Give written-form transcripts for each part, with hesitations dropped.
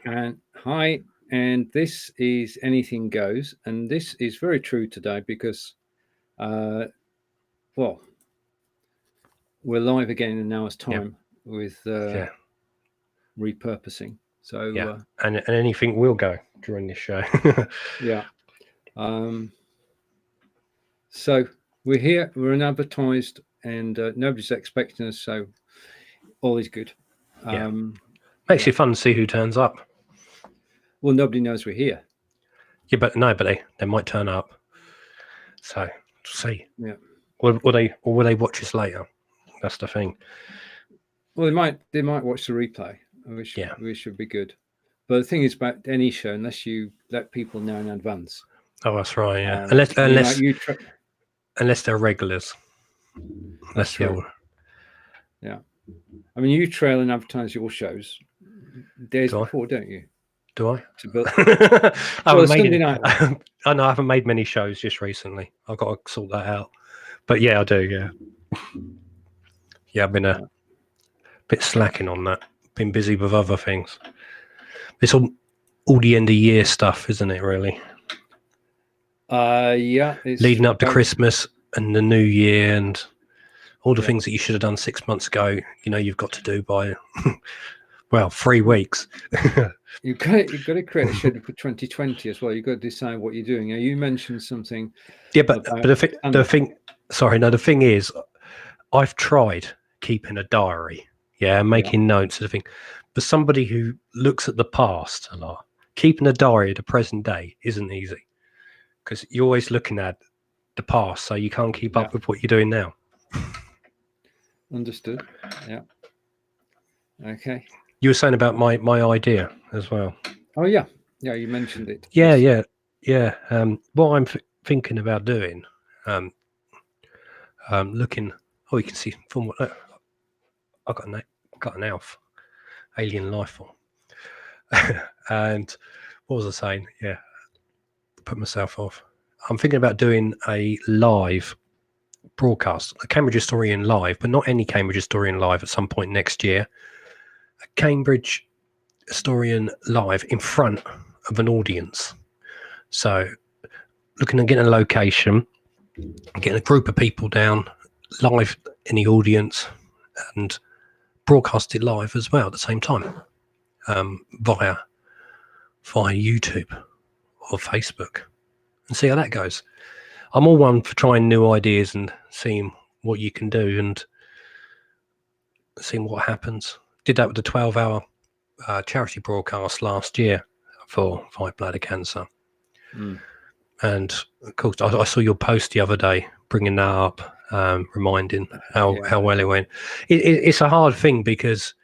And hi, and this is Anything Goes, and this is very true today because, uh, well, we're live again in an hour's Yeah, time with yeah, repurposing. So yeah. And anything will go during this show. yeah, so we're here, we're unadvertised, and nobody's expecting us, so all is good. Yeah. Um, Makes yeah. you fun to see who turns up. Well, nobody knows we're here. Yeah, but no, but they might turn up. So see. Yeah. Will they watch us later? That's the thing. Well, they might watch the replay, which Yeah. should be good. But the thing is about any show, unless you let people know in advance, Oh, that's right. Yeah. unless Unless they're regulars. that's Unless they're true. all. Yeah, I mean, you trail and advertise your shows days Do I? before, don't you? Do I? To build. I Well, haven't made Sunday any. night one. I know I haven't made many shows just recently. I've got to sort that out. But yeah, I do. Yeah. Yeah, I've been a bit slacking on that. Been busy with other things. It's all the end of year stuff, isn't it? Really, Yeah, it's leading up to Christmas and the New Year and all the things that you should have done 6 months ago. You've got to do by 3 weeks. You've got to create a schedule for 2020 as well. You've got to decide what you're doing. Now, you mentioned something. Yeah, but the thing is, I've tried keeping a diary, making notes of the thing. But somebody who looks at the past a lot, keeping a diary of the present day isn't easy because you're always looking at the past, so you can't keep up with what you're doing now. Understood. Yeah. Okay. You were saying about my idea as well. Oh yeah, you mentioned it. Yeah. What I'm thinking about doing, looking. Oh, you can see from what I got an elf, alien life form. And what was I saying? Yeah, put myself off. I'm thinking about doing a live broadcast, a Cambridge Historian live, but not any Cambridge Historian live at some point next year. A Cambridge Historian live in front of an audience. So looking at getting a location, getting a group of people down live in the audience and broadcast it live as well at the same time via YouTube or Facebook and see how that goes. I'm all one for trying new ideas and seeing what you can do and seeing what happens. Did that with the 12-hour charity broadcast last year for fight bladder cancer. And of course, I saw your post the other day bringing that up, reminding how well it went. It's a hard thing because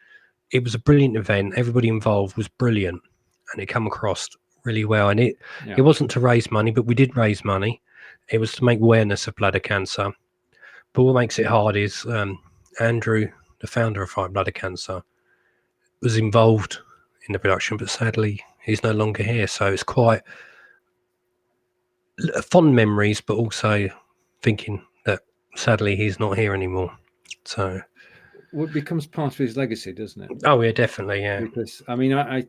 it was a brilliant event. Everybody involved was brilliant, and it came across really well. And it wasn't to raise money, but we did raise money. It was to make awareness of bladder cancer. But what makes it hard is Andrew, the founder of Fight Bladder Cancer, was involved in the production, but sadly he's no longer here. So it's quite fond memories, but also thinking that sadly he's not here anymore. So it becomes part of his legacy, doesn't it? Oh yeah, definitely, yeah. Because I mean, I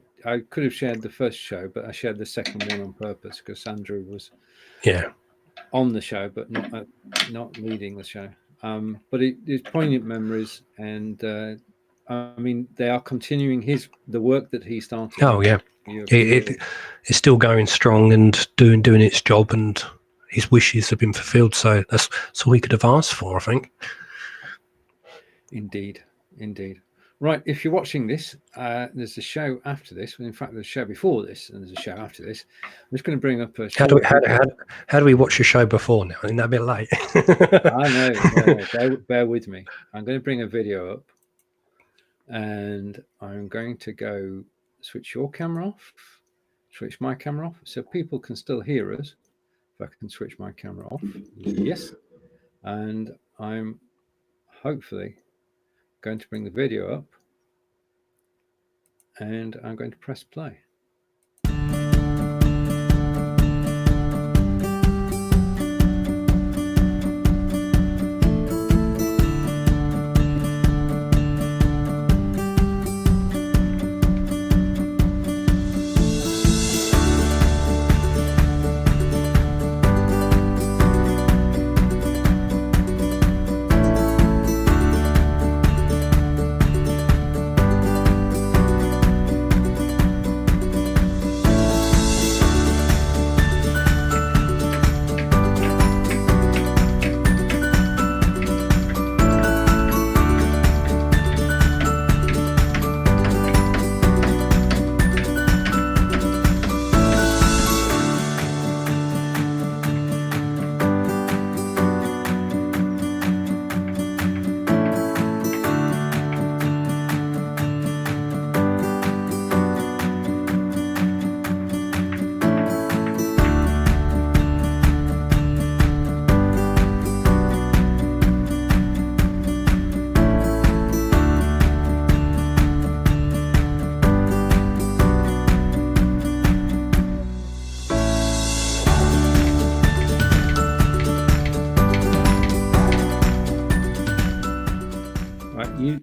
could have shared the first show, but I shared the second one on purpose because Andrew was on the show, but not leading the show. But it's poignant memories, and I mean, they are continuing the work that he started. Oh yeah, it's still going strong and doing its job, and his wishes have been fulfilled. So that's all he could have asked for, I think. Indeed. Right, if you're watching this, there's a show after this. In fact, there's a show before this, and there's a show after this. I'm just going to bring up a. How do we watch the show before now? Isn't that a bit late? I know. Bear with me. I'm going to bring a video up, and I'm going to go switch your camera off, switch my camera off, so people can still hear us. If I can switch my camera off, yes, and I'm hopefully going to bring the video up, and I'm going to press play.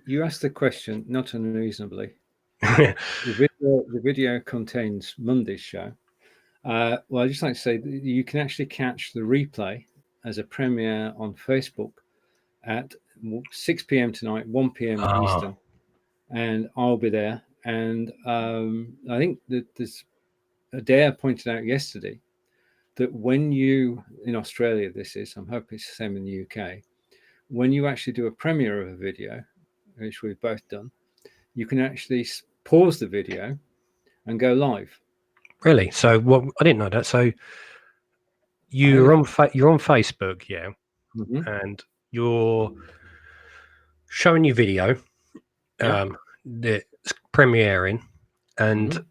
you asked the question not unreasonably. The video contains Monday's show. Well, I'd just like to say that you can actually catch the replay as a premiere on Facebook at 6 p.m. tonight, 1 p.m. Eastern, and I'll be there. And I think that there's Adair pointed out yesterday that when you, in Australia, I'm hoping it's the same in the UK, when you actually do a premiere of a video, which we've both done, you can actually pause the video and go live. Really? So what? I didn't know that. So you're on Facebook, yeah, and you're showing your video, the premiering, and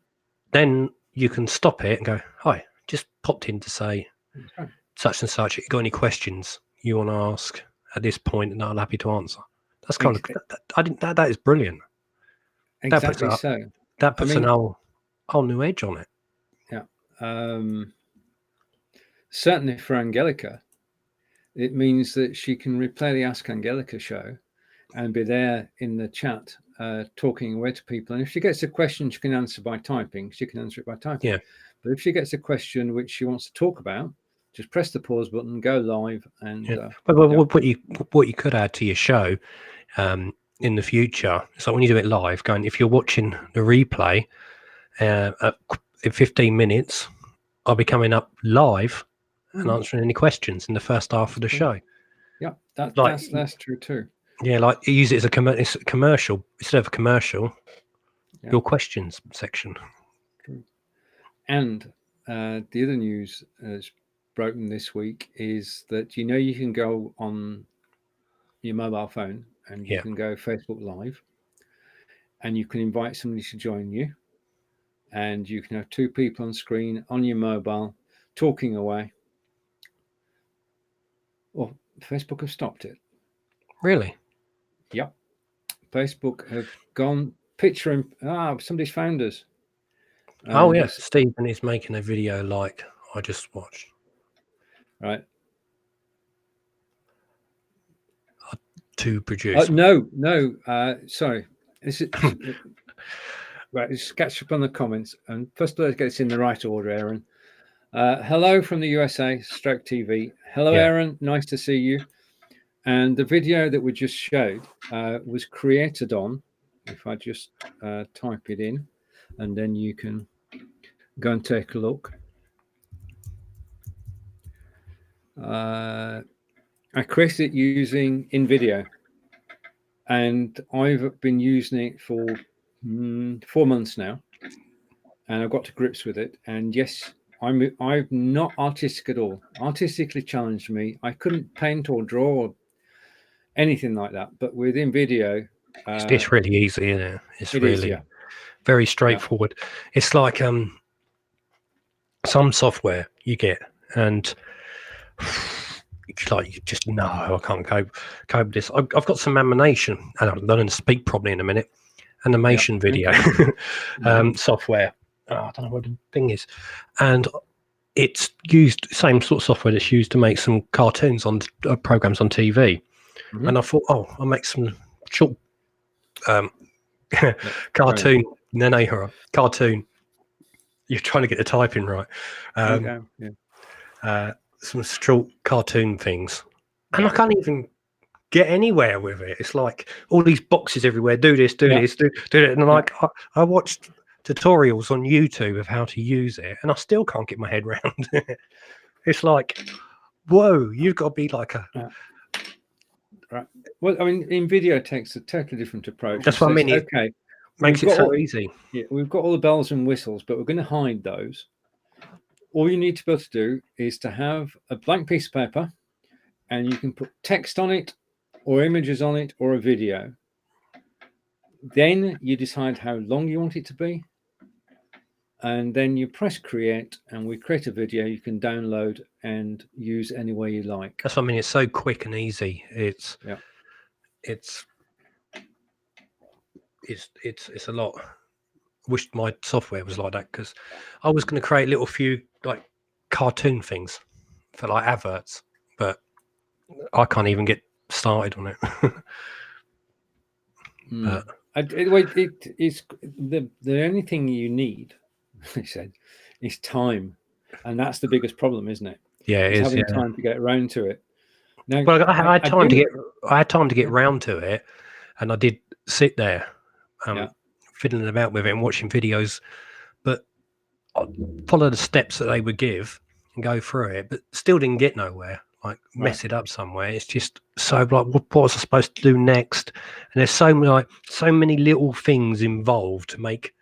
then you can stop it and go, "Hi, just popped in to say such and such. You got any questions you want to ask at this point, and I'm happy to answer." That's kind of that is brilliant. Exactly that puts an whole new edge on it. Yeah. Certainly for Angelica, it means that she can replay the Ask Angelica show and be there in the chat talking away to people. And if she gets a question she can answer by typing, she can answer it by typing. Yeah. But if she gets a question which she wants to talk about, just press the pause button, go live, and what you could add to your show in the future, so when you do it live, if you're watching the replay in 15 minutes, I'll be coming up live and answering any questions in the first half of the show. Yeah, that's true too. Yeah, like use it as a commercial instead of a commercial. Yeah. Your questions section. True. And the other news that's broken this week is that you can go on your mobile phone and you can go Facebook Live, and you can invite somebody to join you, and you can have two people on screen on your mobile talking away. Well, Facebook have stopped it. Really? Yep. Facebook have gone picturing. Somebody's found us. Yes, Stephen is making a video like I just watched. Right. To produce. No. Sorry. This is right. Let's catch up on the comments. And first, let's get this in the right order, Aaron. Hello from the USA, Stroke TV. Hello, Aaron. Nice to see you. And the video that we just showed was created on, if I just type it in, and then you can go and take a look. I created it using InVideo, and I've been using it for 4 months now, and I've got to grips with it. And yes, I'm not artistic at all. Artistically challenged me. I couldn't paint or draw or anything like that. But with InVideo, it's really easy, isn't it? It's really very straightforward. Yeah. It's like some software you get, and you just no, I can't cope with this. I've got some animation, and I'm going to speak probably in a minute. Animation video software. I don't know what the thing is, and it's used same sort of software that's used to make some cartoons on programs on TV. And I thought, I'll make some short cartoon. No, cartoon. You're trying to get the typing right. Some short cartoon things, and I can't even get anywhere with it. It's like all these boxes everywhere. Do this, do this, do it. And like I watched tutorials on YouTube of how to use it, and I still can't get my head around it. It's like, whoa, you've got to be like a. Right. Well, I mean, InVideo takes a totally different approach. That's what I mean. Okay, makes it so easy. Yeah, we've got all the bells and whistles, but we're going to hide those. All you need to be able to do is to have a blank piece of paper, and you can put text on it, or images on it, or a video. Then you decide how long you want it to be, and then you press create, and we create a video you can download and use any way you like. That's what I mean. It's so quick and easy. It's a lot. I wish my software was like that, because I was going to create little few like cartoon things for like adverts, but I can't even get started on it. But It's the only thing you need, he said, is time, and that's the biggest problem, isn't it? yeah, it Is is. having Yeah. time to get around to it. Now, Well, I had I time to do. get. I had time to get Yeah, round to it, and I did sit there, yeah, fiddling about with it and watching videos. But I follow the steps that they would give and go through it, but still didn't get nowhere. Like right. mess it up somewhere. It's just so like, what was I supposed to do next? And there's so many little things involved to make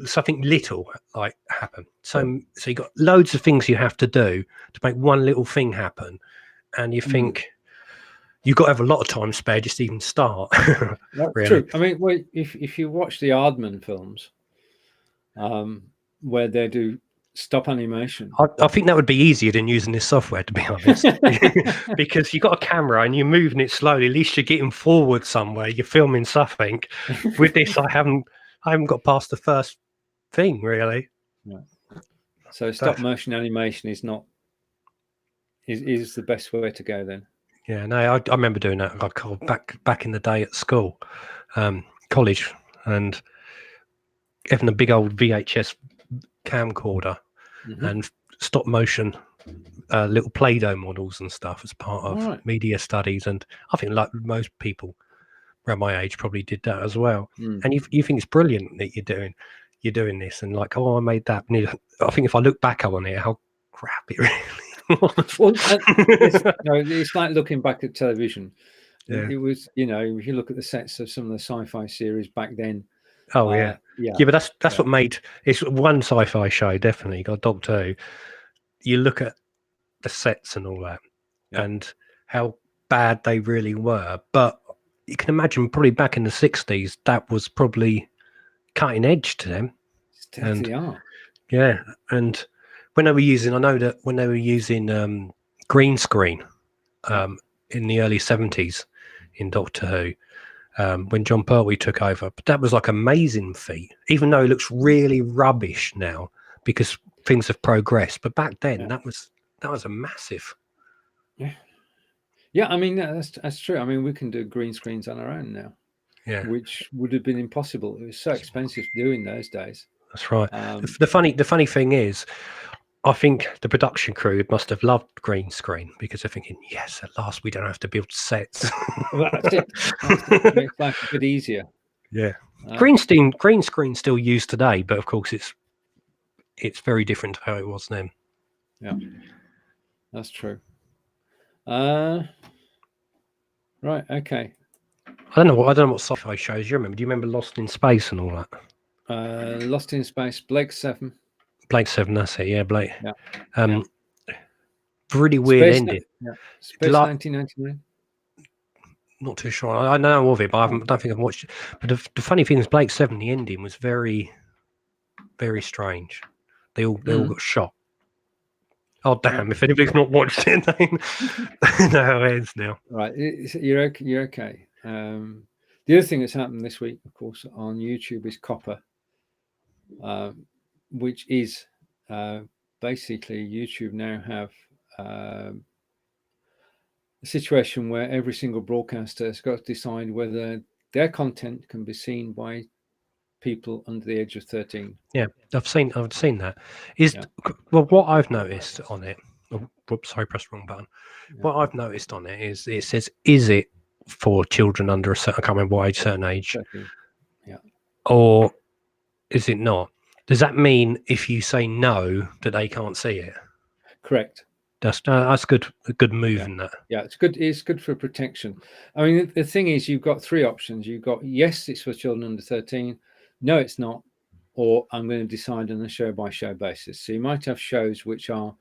something little like happen. So you got loads of things you have to do to make one little thing happen, and you think you've got to have a lot of time spare just to even start. That's Really. true. I mean, well, if you watch the Aardman films, where they do stop animation, I think that would be easier than using this software, to be honest, because you've got a camera and you're moving it slowly. At least you're getting forward somewhere. You're filming something. With this, I haven't got past the first thing really. yeah. So stop motion animation is not is the best way to go then. Yeah, no, I remember doing that. Like back in the day at school, college, and having a big old VHS camcorder and stop motion little Play-Doh models and stuff as part of media studies. And I think like most people around my age probably did that as well. And you think it's brilliant that you're doing this and like, oh, I made that. And I think if I look back on it, how crap it really was. Well, it's like looking back at television. Yeah. It was, if you look at the sets of some of the sci-fi series back then. Oh yeah, but that's what made it's one sci-fi show. Definitely got Doctor Who. You look at the sets and all that, and how bad they really were. But you can imagine, probably back in the 60s, that was probably cutting edge to them. State of the art. Yeah, and when they were using, I know that when they were using green screen in the early 70s in Doctor Who. When John Pertwee took over, but that was like amazing feat, even though it looks really rubbish now because things have progressed. But back then, that was a massive. Yeah. I mean, that's true. I mean, we can do green screens on our own now. Yeah, which would have been impossible. It was so expensive to do in those days. That's right. The funny thing is, I think the production crew must have loved green screen because they're thinking, yes, at last we don't have to build sets. Well, that's it. It makes life a bit easier. Yeah. Green screen still used today, but of course it's very different to how it was then. Yeah. That's true. Right, okay. I don't know what sci-fi shows you remember. Do you remember Lost in Space and all that? Lost in Space, Blake 7. Blake 7, that's it. Yeah, Blake. Yeah. Really weird Space ending. Space 1999. Not too sure. I know of it, but I don't think I've watched it. But the funny thing is, Blake 7, the ending was very, very strange. They all got shot. Oh damn! If anybody's not watched it, then know how it ends now. Right, you're okay. The other thing that's happened this week, of course, on YouTube is Copper, which is basically YouTube now have a situation where every single broadcaster has got to decide whether their content can be seen by people under the age of 13. Yeah, I've seen that. Well, what I've noticed on it. Oh, whoops, sorry, pressed the wrong button. Yeah. What I've noticed on it is it says, "Is it for children under a certain? I can't remember what age, certain age." 13. Yeah. Or is it not? Does that mean if you say no that they can't see it? Correct. That's good. A good move in that. Yeah, it's good. It's good for protection. I mean, the thing is, you've got three options. You've got yes, it's for children under 13. No, it's not. Or I'm going to decide on a show-by-show basis. So you might have shows which are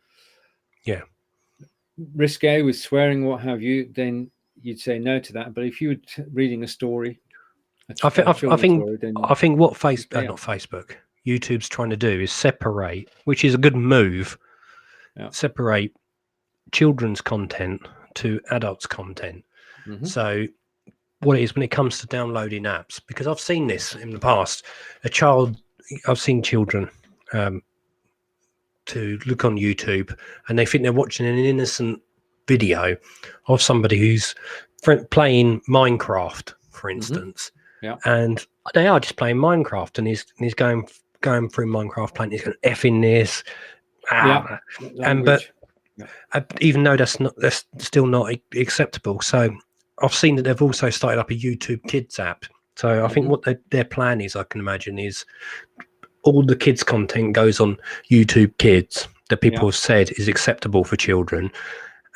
risque with swearing, what have you. Then you'd say no to that. But if you were reading a story, I think what not Facebook, YouTube's trying to do is separate, which is a good move. Yeah. Separate children's content to adults' content. Mm-hmm. So what it is when it comes to downloading apps, because I've seen this in the past, I've seen children to look on YouTube and they think they're watching an innocent video of somebody who's playing Minecraft, for instance. Yeah. and they are just playing Minecraft, and he's going through Minecraft, playing. He's going effing this, Yeah. and but Language. Yeah. even though that's still not acceptable. So I've seen that they've also started up a YouTube Kids app. So I think what their plan is, I can imagine, is all the kids content goes on YouTube Kids that people have said is acceptable for children,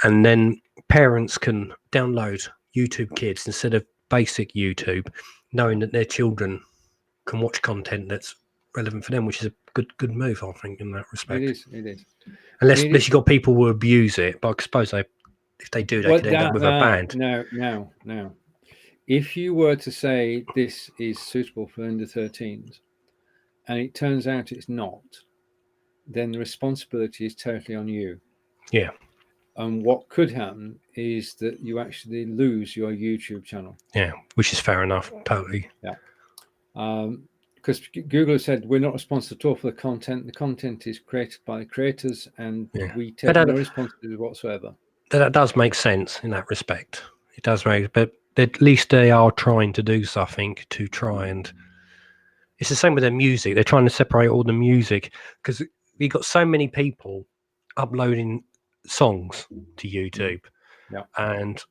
and then parents can download YouTube Kids instead of basic YouTube, knowing that their children can watch content that's relevant for them, which is a good move, I think, in that respect. It is. Unless you've got people who abuse it, but I suppose if they do, they could end up with a ban. No. If you were to say this is suitable for under 13s, and it turns out it's not, then the responsibility is totally on you. Yeah. And what could happen is that you actually lose your YouTube channel. Yeah, which is fair enough. Totally. Yeah. Because Google said we're not responsible at all for the content. The content is created by the creators, and we take no responsibility whatsoever. That does make sense in that respect. It does make, but at least they are trying to do something to try and. It's the same with their music. They're trying to separate all the music because we've got so many people uploading songs to YouTube. Yeah. And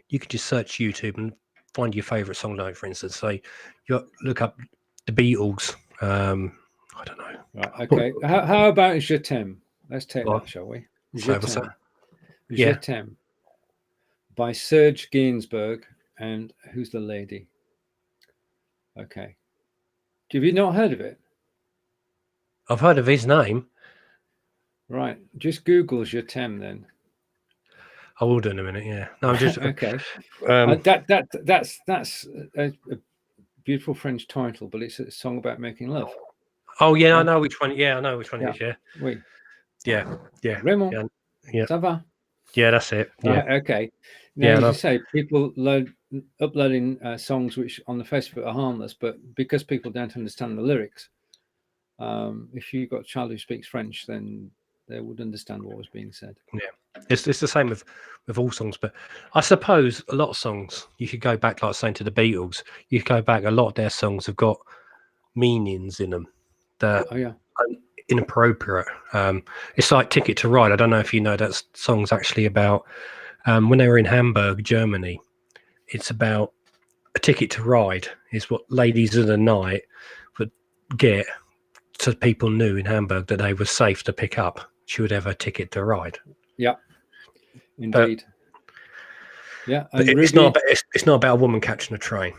you could just search YouTube and find your favorite song. Like, for instance, say you look up the Beatles. I don't know. Right, okay. How about Je t'aime? Let's take that, shall we? Je t'aime. Je t'aime by Serge Gainsbourg, and who's the lady? Okay. Have you not heard of it? I've heard of his name. Right. Just Google Je t'aime then. I will do in a minute. Yeah. No, I'm just okay. That's a beautiful French title, but it's a song about making love. Oh yeah, I know which one. Yeah, I know which one it is. Yeah. Oui. Yeah. Raymond. Yeah. Ça va? Yeah, that's it. Yeah. Okay. Now, as you say, people uploading songs which on the face of it are harmless, but because people don't understand the lyrics, if you've got a child who speaks French, then they would understand what was being said. Yeah, it's the same with all songs, but I suppose a lot of songs you could go back, like saying to the Beatles, you could go back. A lot of their songs have got meanings in them that are inappropriate. It's like Ticket to Ride. I don't know if you know that song's actually about when they were in Hamburg, Germany. It's about a ticket to ride. Is what ladies of the night would get, so people knew in Hamburg that they were safe to pick up. She would have a ticket to ride. Yeah, indeed. But it's not about a woman catching a train.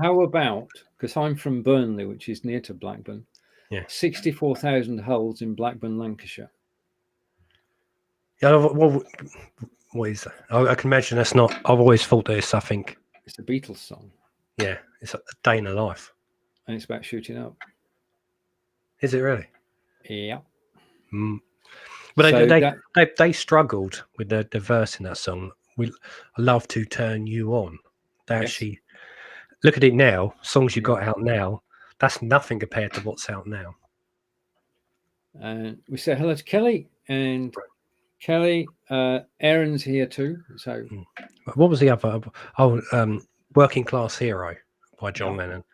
How about, because I'm from Burnley, which is near to Blackburn, 64,000 hulls in Blackburn, Lancashire. Yeah, well, what is that? I can imagine that's not. I've always thought that it's something. It's a Beatles song. Yeah, it's a day in a life. And it's about shooting up. Is it really? Yeah. But so they struggled with the verse in that song. I love to turn you on. They actually look at it now. Songs you got out now. That's nothing compared to what's out now. And we say hello to Kelly, and Kelly, Aaron's here too. So, what was the other? Working Class Hero by John Lennon.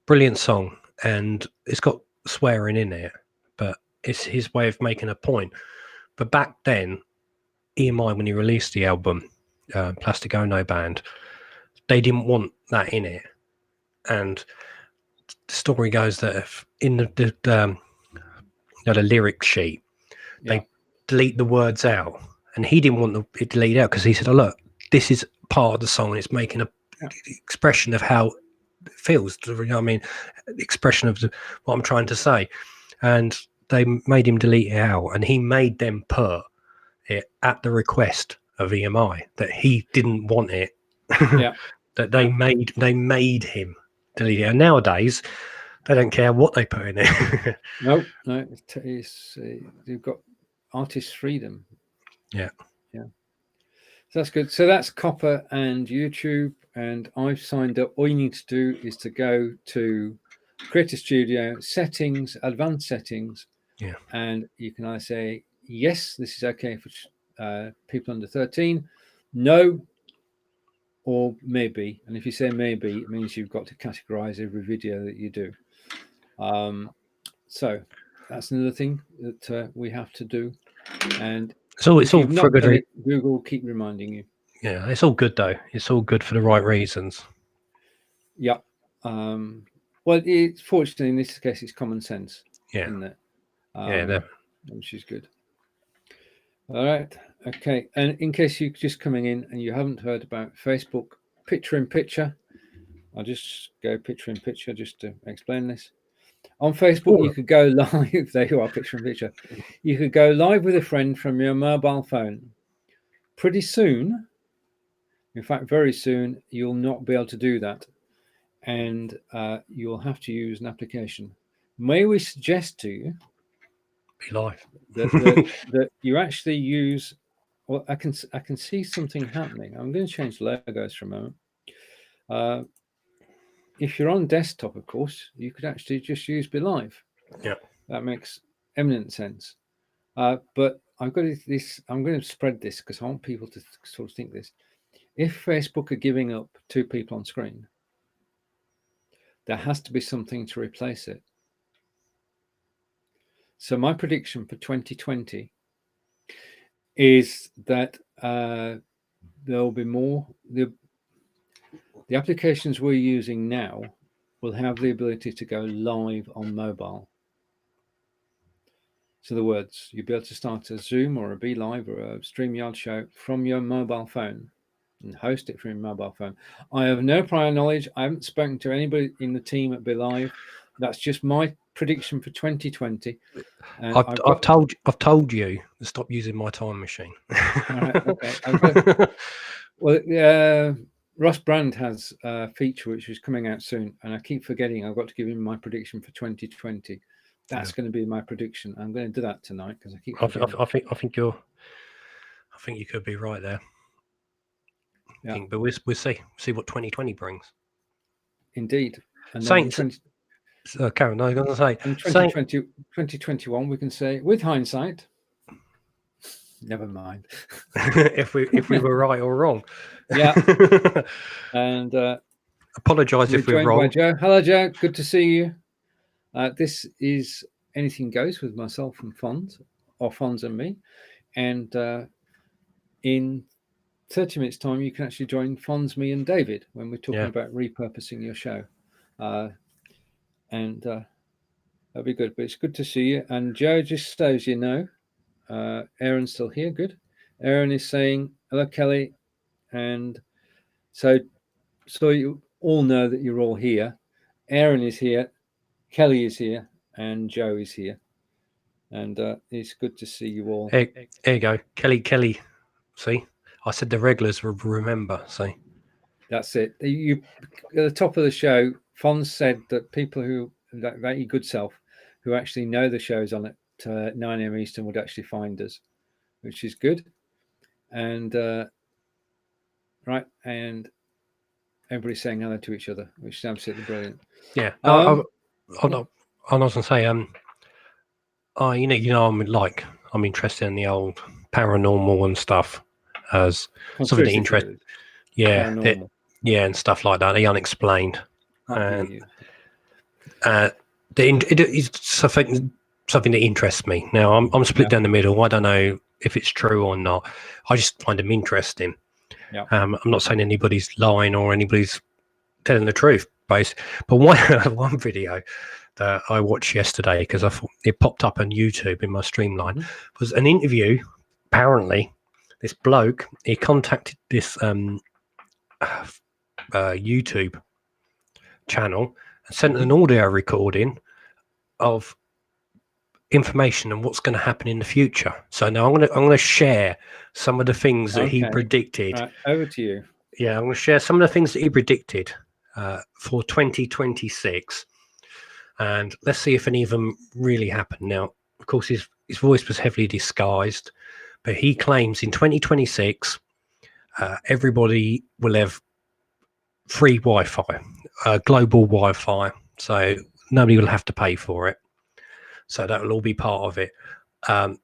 Brilliant song, and it's got swearing in it, but it's his way of making a point. But back then, EMI, when he released the album, Plastic Ono Band, they didn't want that in it. And the story goes that if in the lyric sheet, they delete the words out, and he didn't want it deleted out because he said, "Oh look, this is part of the song. It's making a expression of how it feels. You know what I mean? Expression of what I'm trying to say." And they made him delete it out, and he made them put it at the request of EMI that he didn't want it. That they made him delete it. And nowadays, they don't care what they put in it. No, you've got artist freedom. Yeah. So that's good. So that's Copper and YouTube, and I've signed up. All you need to do is to go to Creator Studio settings, advanced settings, and you can either say yes, this is okay for people under 13. No, or maybe. And if you say maybe, it means you've got to categorize every video that you do. So that's another thing that we have to do. And So it's if all you've for not good. done it, Google will keep reminding you. Yeah, it's all good though. It's all good for the right reasons. Yeah. Well, it's fortunately in this case it's common sense, Yeah. isn't it? Yeah. Which is good. All right. Okay. And in case you're just coming in and you haven't heard about Facebook picture in picture, I'll just go picture in picture just to explain this. On Facebook, you could go live. There you are, picture in picture. You could go live with a friend from your mobile phone. Pretty soon, in fact, very soon, you'll not be able to do that. And you'll have to use an application. May we suggest to you Be.Live. that you actually use. Well, I can see something happening. I'm going to change the logos for a moment. If you're on desktop, of course, you could actually just use Be.Live. Yeah. That makes eminent sense. But I've got this. I'm going to spread this because I want people to sort of think this. If Facebook are giving up 2 people on screen, there has to be something to replace it. So my prediction for 2020 is that there'll be more. The applications we're using now will have the ability to go live on mobile. So, in other words, you'll be able to start a Zoom or a Be.Live or a StreamYard show from your mobile phone and host it from your mobile phone. I have no prior knowledge. I haven't spoken to anybody in the team at Be.Live. That's just my prediction for 2020. And I've told you to stop using my time machine. All right, okay. Well, Russ Brand has a feature which is coming out soon, and I keep forgetting I've got to give him my prediction for 2020. That's going to be my prediction. I'm going to do that tonight because I keep forgetting. I think you could be right there. Yeah. But we'll see what 2020 brings. Indeed. And Saints. Karen, I was going to say, and 2021, we can say with hindsight. Never mind. if we were right or wrong. Yeah. And apologise if we're wrong. By Joe. Hello, Joe. Good to see you. This is Anything Goes with myself and Fonz, or Fonz and me. And in 30 minutes' time, you can actually join Fonz, me, and David when we're talking about repurposing your show. And that'll be good. But it's good to see you. And Joe, just so as you know, Aaron's still here. Good. Aaron is saying, hello, Kelly. And so you all know that you're all here. Aaron is here. Kelly is here. And Joe is here. And it's good to see you all. There you go. Kelly. See? I said the regulars will remember. See? That's it. You at the top of the show, Fonz said that people who, that your good self, who actually know the show's on at 9 a.m. Eastern would actually find us, which is good. And right, and everybody's saying hello to each other, which is absolutely brilliant. Yeah. I was going to say, I'm interested in the old paranormal and stuff as something that interests. Yeah, and stuff like that. The unexplained. It's something that interests me. Now I'm split down the middle. I don't know if it's true or not. I just find them interesting. Yeah. I'm not saying anybody's lying or anybody's telling the truth, but one video that I watched yesterday, because I thought it popped up on YouTube in my streamline, was an interview. Apparently, this bloke, he contacted this YouTube channel and sent an audio recording of information on what's going to happen in the future. So now I'm going to share some of the things that he predicted. Right, over to you. Yeah, I'm going to share some of the things that he predicted for 2026, and let's see if any of them really happen. Now, of course, his voice was heavily disguised, but he claims in 2026 everybody will have free Wi-Fi, global Wi-Fi, so nobody will have to pay for it. So that will all be part of it. The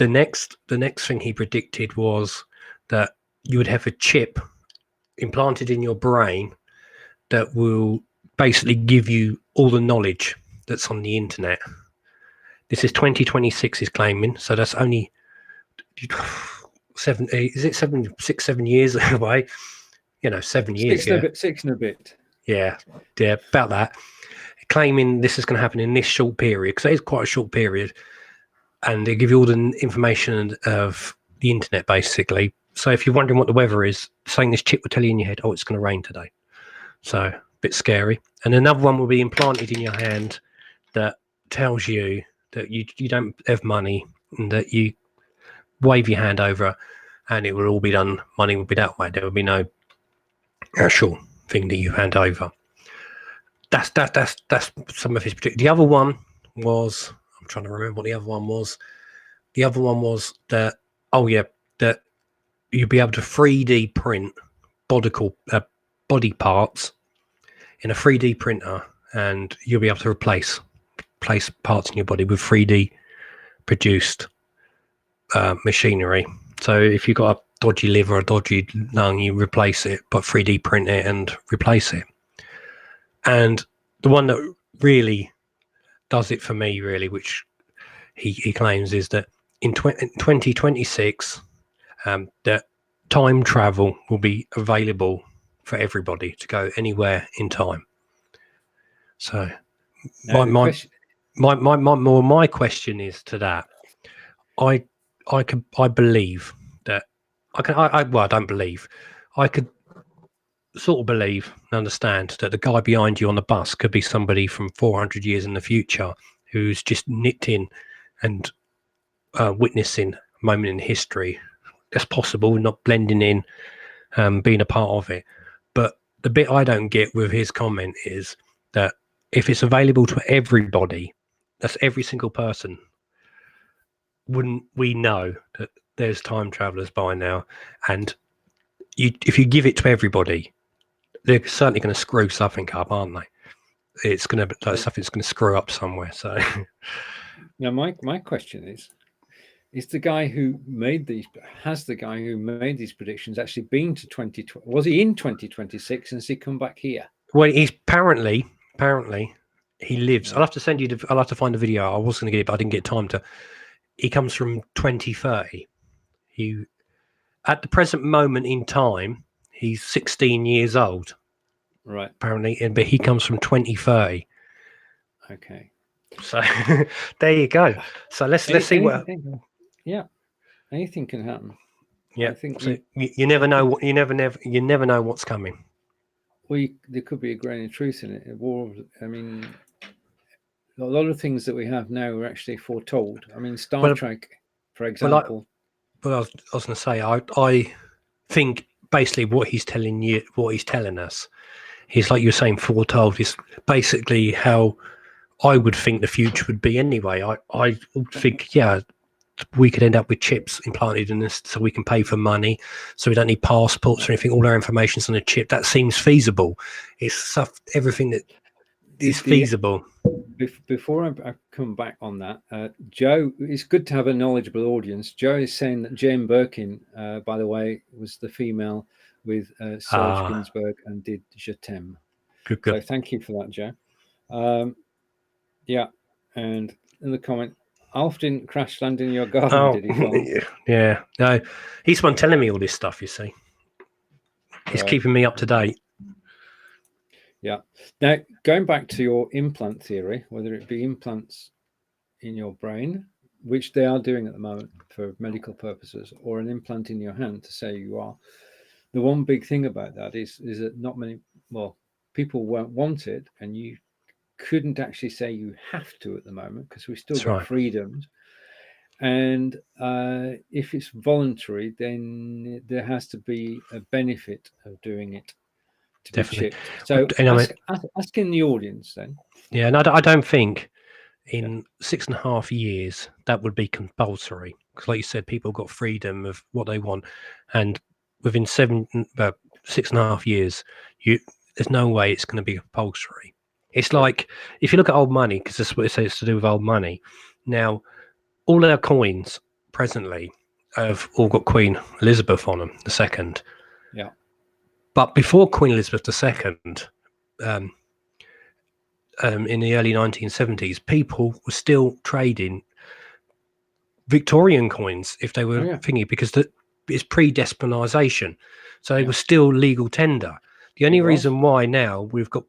next thing he predicted was that you would have a chip implanted in your brain that will basically give you all the knowledge that's on the internet. This is 2026 is claiming, so that's only 7 years away. 7 years. Six and a bit. Yeah, about that. Claiming this is going to happen in this short period, because it is quite a short period, and they give you all the information of the internet, basically. So if you're wondering what the weather is, saying this chip will tell you in your head, oh, it's going to rain today. So a bit scary. And another one will be implanted in your hand that tells you that you don't have money and that you wave your hand over and it will all be done. Money will be that way. There will be no actual thing that you hand over. That's some of his prediction. The other one was, I'm trying to remember what the other one was. The other one was that that you'll be able to 3D print body parts in a 3D printer, and you'll be able to replace parts in your body with 3D produced machinery. So if you've got a dodgy liver or a dodgy lung, you replace it, but 3D print it and replace it. And the one that really does it for me, really, which he claims, is that in 2026, that time travel will be available for everybody to go anywhere in time. So my question is to that. I believe that I don't believe. I could sort of believe and understand that the guy behind you on the bus could be somebody from 400 years in the future who's just nipped in and witnessing a moment in history. That's possible, not blending in, being a part of it. But the bit I don't get with his comment is that if it's available to everybody, that's every single person, wouldn't we know that there's time travelers by now? And if you give it to everybody, they're certainly going to screw something up, aren't they? It's going to something's going to screw up somewhere. So now, my question is the guy who made these predictions actually been to 2020? Was he in 2026 and has he come back here? Well, he's apparently he lives. Yeah. I'll have to send you. I'll have to find the video. I was going to get it, but I didn't get time to. He comes from 2030. He, at the present moment in time, he's 16 years old. Right. Apparently, but he comes from 2030. Okay. So there you go. So let's see what. Yeah, anything can happen. Yeah. I think so you never know what you never know what's coming. Well, there could be a grain of truth in it. I mean, a lot of things that we have now are actually foretold. I mean, Star Trek, for example. Well, I was going to say, I think basically what he's telling us, he's like you're saying, foretold. Is basically how I would think the future would be anyway. I think, we could end up with chips implanted in us so we can pay for money, so we don't need passports or anything. All our information's on a chip. That seems feasible. It's everything that is feasible. Before I come back on that, Joe, it's good to have a knowledgeable audience. Joe is saying that Jane Birkin, by the way, was the female with Serge Gainsbourg and did Je t'aime. Good. So thank you for that, Joe. Yeah, and in the comment, Alf didn't crash land in your garden, did he? Yeah. No, he's the one telling me all this stuff, you see. He's keeping me up to date. Yeah. Now, going back to your implant theory, whether it be implants in your brain, which they are doing at the moment for medical purposes, or an implant in your hand to say you are, the one big thing about that is that not many, people won't want it, and you couldn't actually say you have to at the moment because we've still got freedoms. And if it's voluntary, then there has to be a benefit of doing it to Definitely. be chipped. So asking the audience then. Yeah, and I don't think in 6.5 years that would be compulsory, because like you said, people got freedom of what they want, and within 6.5 years, there's no way it's going to be compulsory. It's like if you look at old money, because that's what it says to do with old money. Now, all our coins presently have all got Queen Elizabeth on them, II. Yeah. But before Queen Elizabeth II, in the early 1970s, people were still trading Victorian coins if they were thingy, because it's pre-despotisation, so they were still legal tender. The only reason why now we've got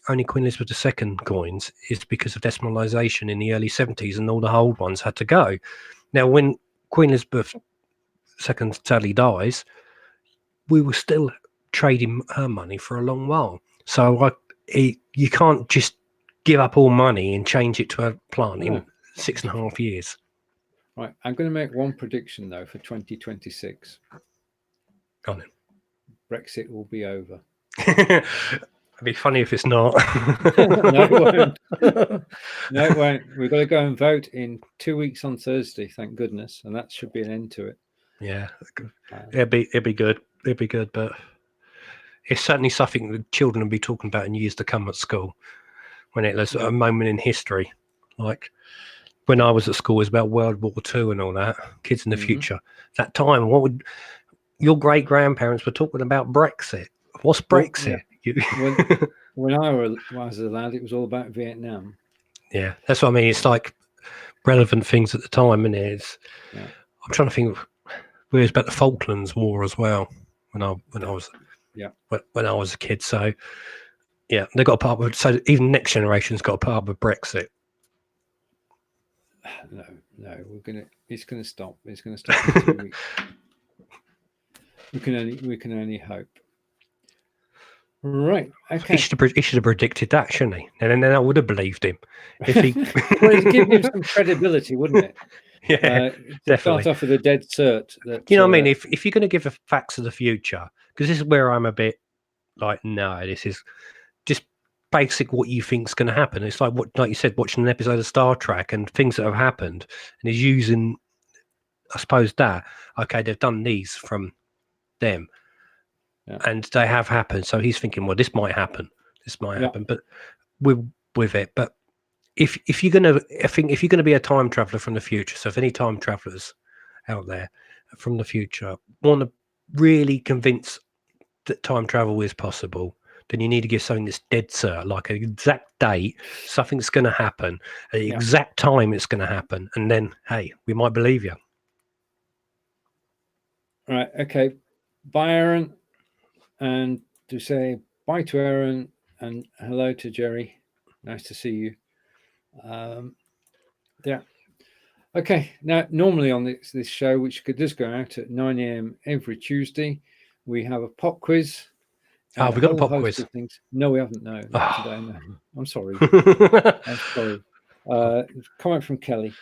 only Queen Elizabeth II coins is because of desmonisation in the early 70s, and all the old ones had to go. Now, when Queen Elizabeth II sadly dies, we were still trading her money for a long while. So you can't just give up all money and change it to a plant in 6.5 years. Right, I'm going to make one prediction though for 2026. Go on then. Brexit will be over. It'd be funny if it's not. No, it won't. No, it won't. We've got to go and vote in 2 weeks on Thursday, thank goodness, and that should be an end to it. Yeah, it'd be good. It'd be good, but it's certainly something that children will be talking about in years to come at school. When it was a moment in history, like when I was at school, it was about World War II and all that. Kids in the future. That time, what would your great grandparents were talking about? Brexit. What's Brexit? When I was a lad, it was all about Vietnam. Yeah, that's what I mean. It's like relevant things at the time, and it's. Yeah. I'm trying to think. It was about the Falklands War as well when I was when I was a kid. So yeah, they got a part with. So even next generation's got a part with Brexit. No, it's gonna stop. It's gonna stop in 2 weeks. We can only hope. Right. Okay. He should have predicted that, shouldn't he? And then I would have believed him. If he well, it'd give him some credibility, wouldn't it? Yeah, definitely. Start off with a dead cert. That, you know what I mean? If you're going to give the facts of the future, because this is where I'm a bit like, no, this is just basic what you think's going to happen. It's like you said, watching an episode of Star Trek and things that have happened, and he's using, I suppose that they've done these from them, and they have happened. So he's thinking, well, this might happen, but with it, but. If you're gonna be a time traveler from the future, so if any time travelers out there from the future want to really convince that time travel is possible, then you need to give something that's dead cert, like an exact date, something that's going to happen, at the exact time it's going to happen, and then hey, we might believe you. All right. Okay. Bye, Aaron, and to say bye to Aaron and hello to Jerry. Nice to see you. Yeah. Okay. Now, normally on this show, which does go out at 9 a.m. every Tuesday, we have a pop quiz. We've got a pop quiz. Things. No, we haven't. No, not today. No. I'm sorry. I'm sorry. Comment from Kelly.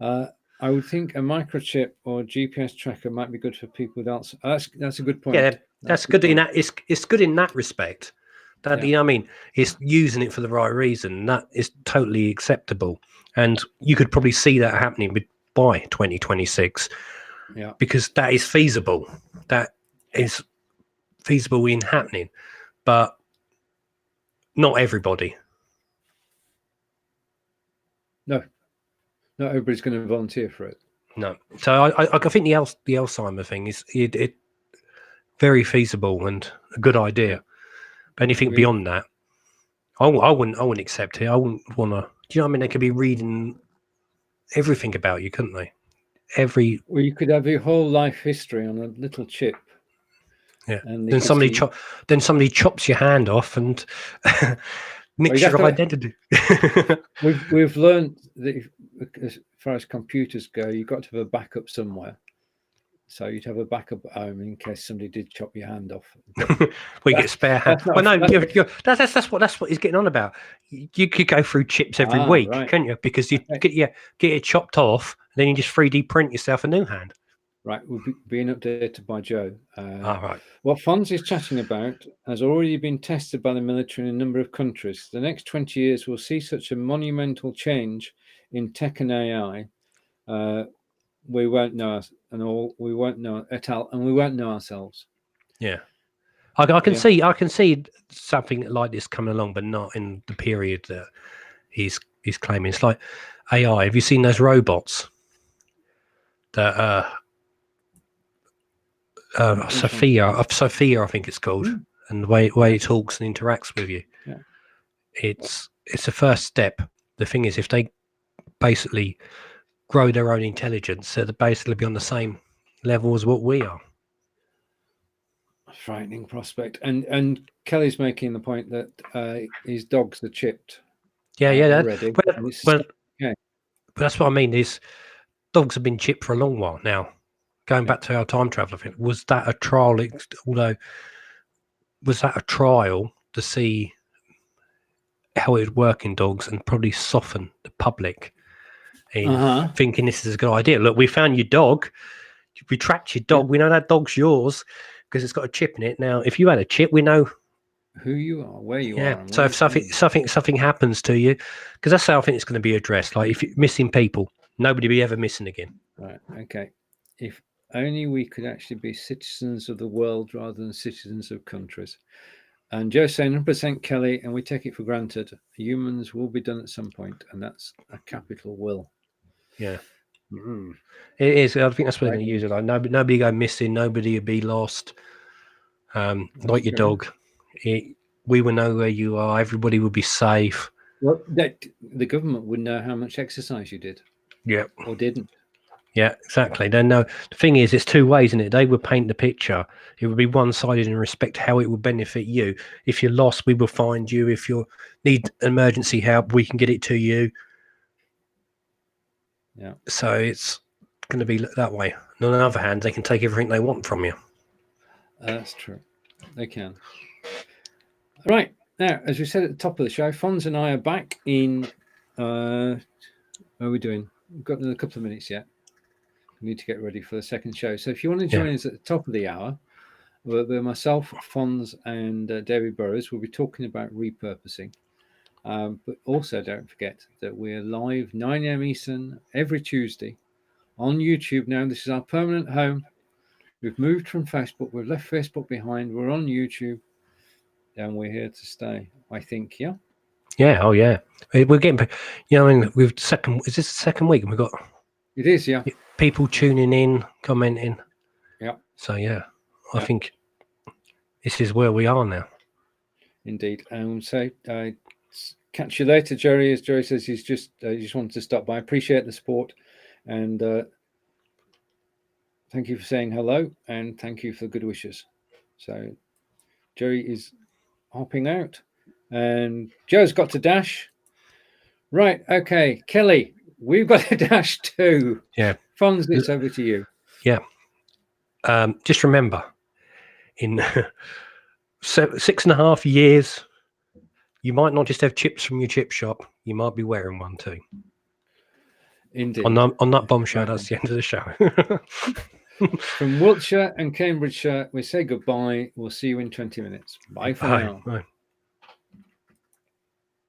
I would think a microchip or GPS tracker might be good for people with Alzheimer's. That's a good point. Yeah, that's good in that. It's good in that respect. That you know what I mean, it's using it for the right reason. That is totally acceptable, and you could probably see that happening by 2026. Yeah, because that is feasible. That is feasible in happening, but not everybody. No, not everybody's going to volunteer for it. No, so I think the Alzheimer thing is it very feasible and a good idea. But anything beyond that, I wouldn't accept it. I wouldn't want to. Do you know what I mean? They could be reading everything about you, couldn't they? Well, you could have your whole life history on a little chip. Yeah. Then somebody chops your hand off and nicks your identity. We've learned that as far as computers go, you've got to have a backup somewhere. So you'd have a backup at home in case somebody did chop your hand off. We get spare hand. Well, no, that's what he's getting on about. You could go through chips every week, can't you? Because you get it chopped off, and then you just 3D print yourself a new hand. Right, we're being updated by Joe. Right. What Fonz is chatting about has already been tested by the military in a number of countries. The next 20 years will see such a monumental change in tech and AI. We won't know we won't know ourselves. Yeah, I can see something like this coming along, but not in the period that he's claiming. It's like AI. Have you seen those robots that Sophia, I think it's called, and the way it talks and interacts with you. Yeah. It's a first step. The thing is, if they basically grow their own intelligence, they'll basically be on the same level as what we are. Frightening prospect. And Kelly's making the point that his dogs are chipped. Yeah, already. Well, but that's what I mean. Is dogs have been chipped for a long while now. Going back to our time travel thing, was that a trial? Although, was that a trial to see how it would work in dogs and probably soften the public in thinking this is a good idea? Look, we found your dog. We tracked your dog. We know that dog's yours because it's got a chip in it. Now, if you had a chip, we know who you are, where you are. So if something happens to you, because that's how I think it's going to be addressed. Like if you're missing people, nobody be ever missing again. Right. Okay. If only we could actually be citizens of the world rather than citizens of countries. And Joe's saying 100% Kelly, and we take it for granted. Humans will be done at some point, and that's a capital will. Yeah. It is. I think that's what they're going to use it like. Nobody go missing. Nobody will be lost. Like your dog. We will know where you are. Everybody will be safe. Well, the government would know how much exercise you did. Yeah. Or didn't. Yeah, exactly. They know. The thing is, it's two ways, isn't it? They would paint the picture. It would be one-sided in respect to how it will benefit you. If you're lost, we will find you. If you need emergency help, we can get it to you. Yeah. So it's going to be that way. And on the other hand, they can take everything they want from you. That's true. They can. Right. Now, as we said at the top of the show, Fonz and I are back in... how are we doing? We've got another couple of minutes yet. We need to get ready for the second show. So if you want to join us at the top of the hour, where myself, Fonz, and David Burrows will be talking about repurposing. But also don't forget that we're live 9 a.m. Eastern every Tuesday on YouTube now. This is our permanent home. We've moved from Facebook. We've left Facebook behind. We're on YouTube. And we're here to stay, I think, yeah? Yeah, oh yeah. We're getting, I mean, is this the second week? We've got... It is, yeah. People tuning in, commenting. Yeah. So, yeah, I think this is where we are now. Indeed. So, catch you later, Jerry. As Jerry says, he just wanted to stop by. I appreciate the support. And thank you for saying hello. And thank you for the good wishes. So, Jerry is hopping out. And Joe's got to dash. Right. Okay. Kelly, we've got to dash too. Yeah. Fonz, it's over to you. Yeah. Just remember, in 6.5 years, you might not just have chips from your chip shop. You might be wearing one too. Indeed. On that bombshell, that's the end of the show. From Wiltshire and Cambridgeshire, we say goodbye. We'll see you in 20 minutes. Bye for now. Bye.